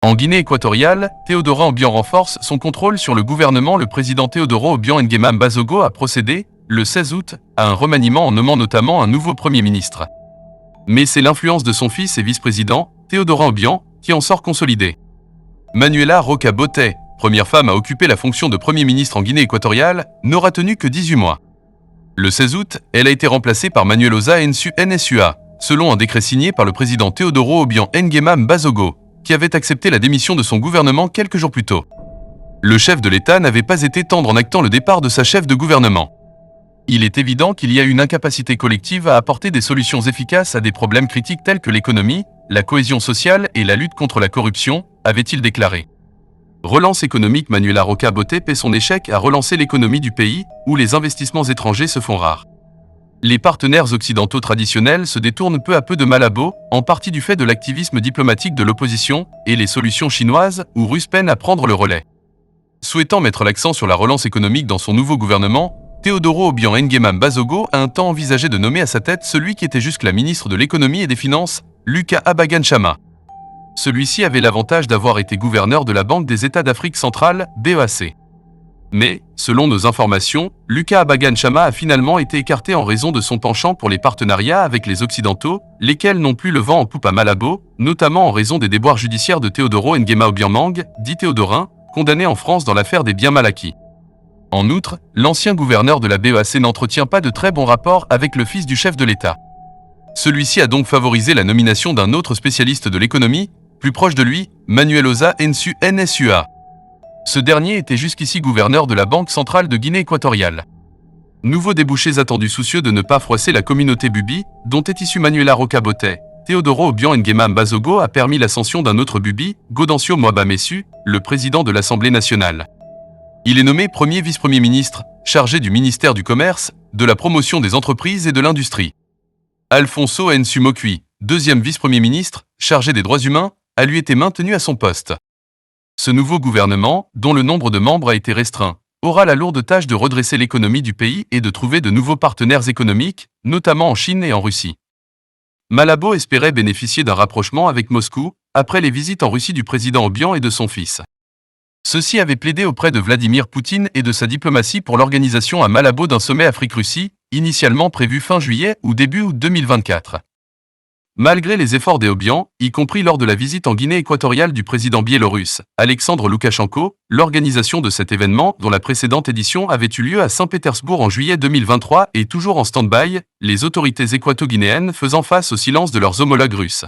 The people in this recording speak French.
En Guinée équatoriale, Théodora Obiang renforce son contrôle sur le gouvernement. Le président Teodoro Obiang Nguema Mbasogo a procédé, le 16 août, à un remaniement en nommant notamment un nouveau Premier ministre. Mais c'est l'influence de son fils et vice-président, Théodora Obiang, qui en sort consolidée. Manuela Roca Botey, première femme à occuper la fonction de Premier ministre en Guinée équatoriale, n'aura tenu que 18 mois. Le 16 août, elle a été remplacée par Manuel Oza NSUA, selon un décret signé par le président Teodoro Obiang Nguema Mbasogo, qui avait accepté la démission de son gouvernement quelques jours plus tôt. Le chef de l'État n'avait pas été tendre en actant le départ de sa chef de gouvernement. Il est évident qu'il y a une incapacité collective à apporter des solutions efficaces à des problèmes critiques tels que l'économie, la cohésion sociale et la lutte contre la corruption, avait-il déclaré. Relance économique. Manuela Roca Botey paie son échec à relancer l'économie du pays, où les investissements étrangers se font rares. Les partenaires occidentaux traditionnels se détournent peu à peu de Malabo, en partie du fait de l'activisme diplomatique de l'opposition, et les solutions chinoises ou russes peinent à prendre le relais. Souhaitant mettre l'accent sur la relance économique dans son nouveau gouvernement, Teodoro Obiang Nguema Mbasogo a un temps envisagé de nommer à sa tête celui qui était jusque-là ministre de l'économie et des finances, Lucas Abagan Chama. Celui-ci avait l'avantage d'avoir été gouverneur de la Banque des États d'Afrique centrale, BEAC. Mais, selon nos informations, Lucas Abagan Chama a finalement été écarté en raison de son penchant pour les partenariats avec les Occidentaux, lesquels n'ont plus le vent en poupe à Malabo, notamment en raison des déboires judiciaires de Teodoro Nguema Obiang, dit Théodorin, condamné en France dans l'affaire des biens mal acquis. En outre, l'ancien gouverneur de la BEAC n'entretient pas de très bons rapports avec le fils du chef de l'État. Celui-ci a donc favorisé la nomination d'un autre spécialiste de l'économie, plus proche de lui, Manuel Oza NSUA. Ce dernier était jusqu'ici gouverneur de la Banque centrale de Guinée équatoriale. Nouveaux débouchés attendus. Soucieux de ne pas froisser la communauté Bubi, dont est issue Manuela Roca Botey, Teodoro Obiang Nguema Mbasogo a permis l'ascension d'un autre Bubi, Gaudencio Moaba Messu, le président de l'Assemblée nationale. Il est nommé premier vice-premier ministre, chargé du ministère du Commerce, de la promotion des entreprises et de l'industrie. Alfonso Nsumokui, deuxième vice-premier ministre, chargé des droits humains, a lui été maintenu à son poste. Ce nouveau gouvernement, dont le nombre de membres a été restreint, aura la lourde tâche de redresser l'économie du pays et de trouver de nouveaux partenaires économiques, notamment en Chine et en Russie. Malabo espérait bénéficier d'un rapprochement avec Moscou, après les visites en Russie du président Obiang et de son fils. Ceux-ci avaient plaidé auprès de Vladimir Poutine et de sa diplomatie pour l'organisation à Malabo d'un sommet Afrique-Russie, initialement prévu fin juillet ou début août 2024. Malgré les efforts des Obiang, y compris lors de la visite en Guinée équatoriale du président biélorusse, Alexandre Loukachenko, l'organisation de cet événement, dont la précédente édition avait eu lieu à Saint-Pétersbourg en juillet 2023, est toujours en stand-by, les autorités équato-guinéennes faisant face au silence de leurs homologues russes.